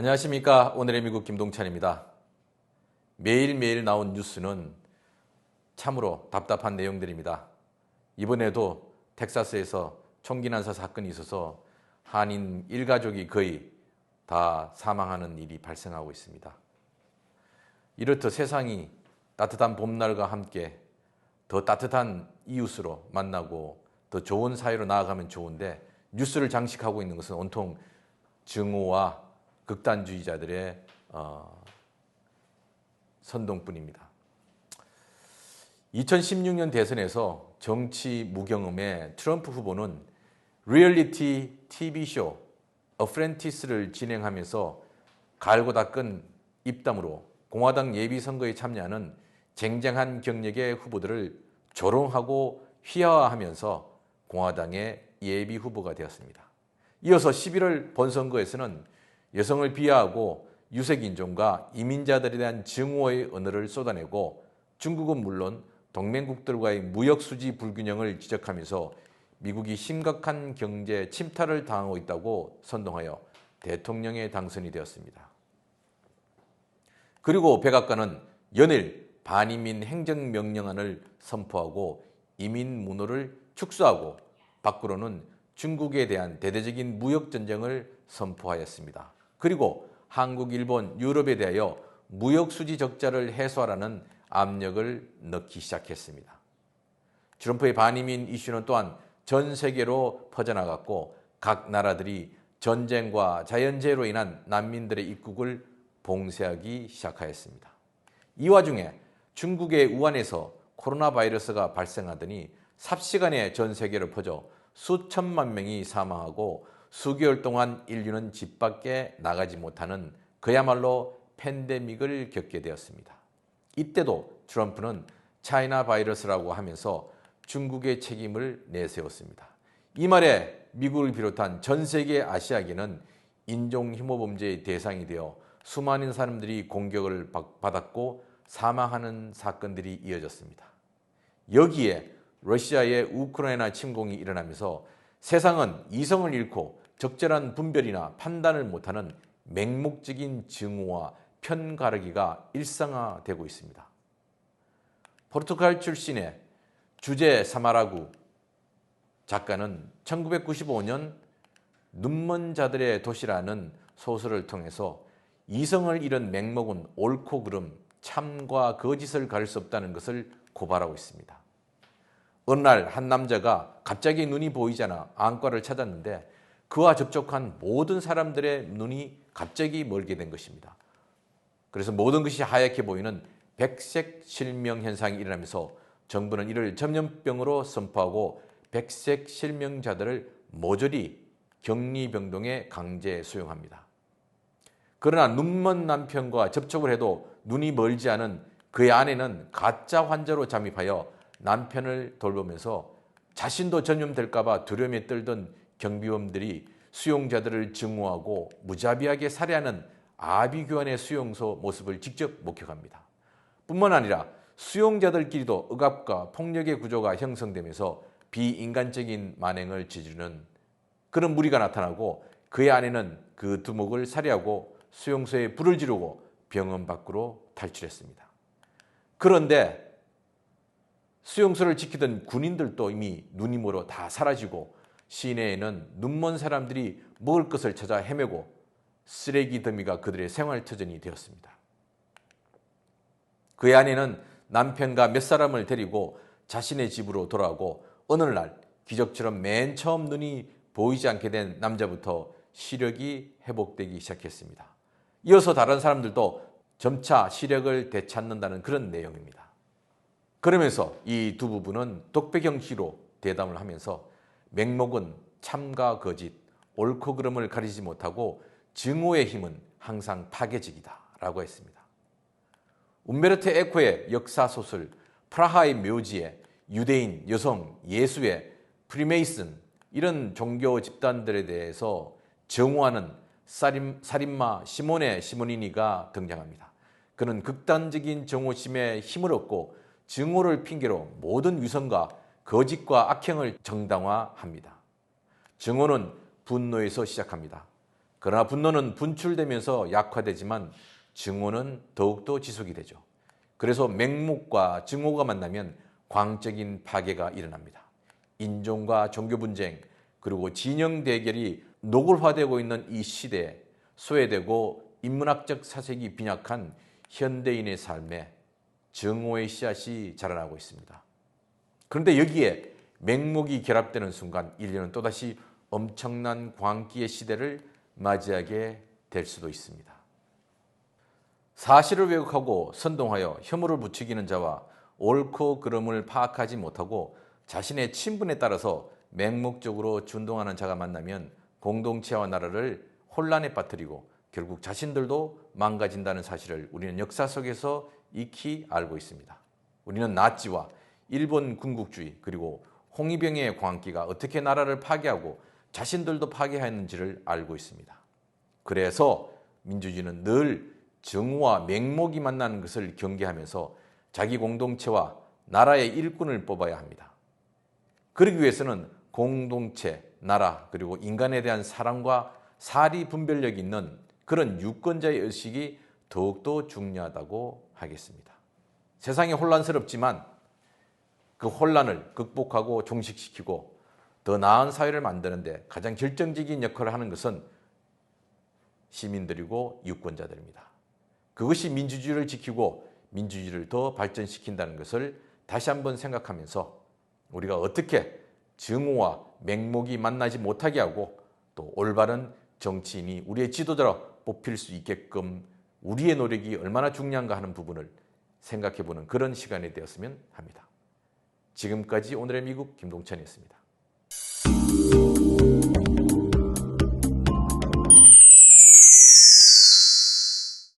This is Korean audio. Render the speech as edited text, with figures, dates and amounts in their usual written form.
안녕하십니까. 오늘의 미국 김동찬입니다. 매일매일 나온 뉴스는 참으로 답답한 내용들입니다. 이번에도 텍사스에서 총기 난사 사건이 있어서 한인 일가족이 거의 다 사망하는 일이 발생하고 있습니다. 이렇듯 세상이 따뜻한 봄날과 함께 더 따뜻한 이웃으로 만나고 더 좋은 사회로 나아가면 좋은데 뉴스를 장식하고 있는 것은 온통 증오와 극단주의자들의 선동뿐입니다. 2016년 대선에서 정치 무경험의 트럼프 후보는 리얼리티 TV쇼 어프렌티스를 진행하면서 갈고 닦은 입담으로 공화당 예비선거에 참여하는 쟁쟁한 경력의 후보들을 조롱하고 희화화하면서 공화당의 예비 후보가 되었습니다. 이어서 11월 본선거에서는 여성을 비하하고 유색인종과 이민자들에 대한 증오의 언어를 쏟아내고 중국은 물론 동맹국들과의 무역수지 불균형을 지적하면서 미국이 심각한 경제 침탈을 당하고 있다고 선동하여 대통령에 당선이 되었습니다. 그리고 백악관은 연일 반이민 행정명령안을 선포하고 이민 문호를 축소하고 밖으로는 중국에 대한 대대적인 무역전쟁을 선포하였습니다. 그리고 한국, 일본, 유럽에 대하여 무역수지 적자를 해소하라는 압력을 넣기 시작했습니다. 트럼프의 반이민 이슈는 또한 전 세계로 퍼져나갔고 각 나라들이 전쟁과 자연재해로 인한 난민들의 입국을 봉쇄하기 시작하였습니다. 이 와중에 중국의 우한에서 코로나 바이러스가 발생하더니 삽시간에 전 세계로 퍼져 수천만 명이 사망하고 수개월 동안 인류는 집 밖에 나가지 못하는 그야말로 팬데믹을 겪게 되었습니다. 이때도 트럼프는 차이나 바이러스라고 하면서 중국의 책임을 내세웠습니다. 이 말에 미국을 비롯한 전 세계 아시아계는 인종혐오범죄의 대상이 되어 수많은 사람들이 공격을 받았고 사망하는 사건들이 이어졌습니다. 여기에 러시아의 우크라이나 침공이 일어나면서 세상은 이성을 잃고 적절한 분별이나 판단을 못하는 맹목적인 증오와 편가르기가 일상화되고 있습니다. 포르투갈 출신의 주제 사마라구 작가는 1995년 눈먼 자들의 도시라는 소설을 통해서 이성을 잃은 맹목은 옳고 그름, 참과 거짓을 가릴 수 없다는 것을 고발하고 있습니다. 어느 날 한 남자가 갑자기 눈이 보이지 않아 안과를 찾았는데 그와 접촉한 모든 사람들의 눈이 갑자기 멀게 된 것입니다. 그래서 모든 것이 하얗게 보이는 백색 실명 현상이 일어나면서 정부는 이를 전염병으로 선포하고 백색 실명자들을 모조리 격리병동에 강제 수용합니다. 그러나 눈먼 남편과 접촉을 해도 눈이 멀지 않은 그의 아내는 가짜 환자로 잠입하여 남편을 돌보면서 자신도 전염될까 봐 두려움에 떨던 경비원들이 수용자들을 증오하고 무자비하게 살해하는 아비규환의 수용소 모습을 직접 목격합니다. 뿐만 아니라 수용자들끼리도 억압과 폭력의 구조가 형성되면서 비인간적인 만행을 저지르는 그런 무리가 나타나고 그의 아내는 그 두목을 살해하고 수용소에 불을 지르고 병원 밖으로 탈출했습니다. 그런데 수용소를 지키던 군인들도 이미 눈이 멀어 다 사라지고 시내에는 눈먼 사람들이 먹을 것을 찾아 헤매고 쓰레기 더미가 그들의 생활터전이 되었습니다. 그의 아내는 남편과 몇 사람을 데리고 자신의 집으로 돌아오고 어느 날 기적처럼 맨 처음 눈이 보이지 않게 된 남자부터 시력이 회복되기 시작했습니다. 이어서 다른 사람들도 점차 시력을 되찾는다는 그런 내용입니다. 그러면서 이 두 부부는 독백 형식으로 대담을 하면서 맹목은 참과 거짓, 옳고 그름을 가리지 못하고 증오의 힘은 항상 파괴적이다 라고 했습니다. 움베르토 에코의 역사소설 프라하의 묘지에 유대인, 여성, 예수의 프리메이슨 이런 종교 집단들에 대해서 정오하는 살인마 시몬의 시모니니가 등장합니다. 그는 극단적인 정오심에 힘을 얻고 증오를 핑계로 모든 위선과 거짓과 악행을 정당화합니다. 증오는 분노에서 시작합니다. 그러나 분노는 분출되면서 약화되지만 증오는 더욱더 지속이 되죠. 그래서 맹목과 증오가 만나면 광적인 파괴가 일어납니다. 인종과 종교 분쟁 그리고 진영 대결이 노골화되고 있는 이 시대에 소외되고 인문학적 사색이 빈약한 현대인의 삶에 증오의 씨앗이 자라나고 있습니다. 그런데 여기에 맹목이 결합되는 순간 인류는 또다시 엄청난 광기의 시대를 맞이하게 될 수도 있습니다. 사실을 왜곡하고 선동하여 혐오를 부추기는 자와 옳고 그름을 파악하지 못하고 자신의 친분에 따라서 맹목적으로 준동하는 자가 만나면 공동체와 나라를 혼란에 빠뜨리고 결국 자신들도 망가진다는 사실을 우리는 역사 속에서 익히 알고 있습니다. 우리는 나치와 일본 군국주의 그리고 홍위병의 광기가 어떻게 나라를 파괴하고 자신들도 파괴하였는지를 알고 있습니다. 그래서 민주주의는 늘 정오와 맹목이 만나는 것을 경계하면서 자기 공동체와 나라의 일꾼을 뽑아야 합니다. 그러기 위해서는 공동체, 나라 그리고 인간에 대한 사랑과 사리 분별력이 있는 그런 유권자의 의식이 더욱더 중요하다고 하겠습니다. 세상이 혼란스럽지만 그 혼란을 극복하고 종식시키고 더 나은 사회를 만드는데 가장 결정적인 역할을 하는 것은 시민들이고 유권자들입니다. 그것이 민주주의를 지키고 민주주의를 더 발전시킨다는 것을 다시 한번 생각하면서 우리가 어떻게 증오와 맹목이 만나지 못하게 하고 또 올바른 정치인이 우리의 지도자로 뽑힐 수 있게끔 우리의 노력이 얼마나 중요한가 하는 부분을 생각해보는 그런 시간이 되었으면 합니다. 지금까지 오늘의 미국 김동찬이었습니다.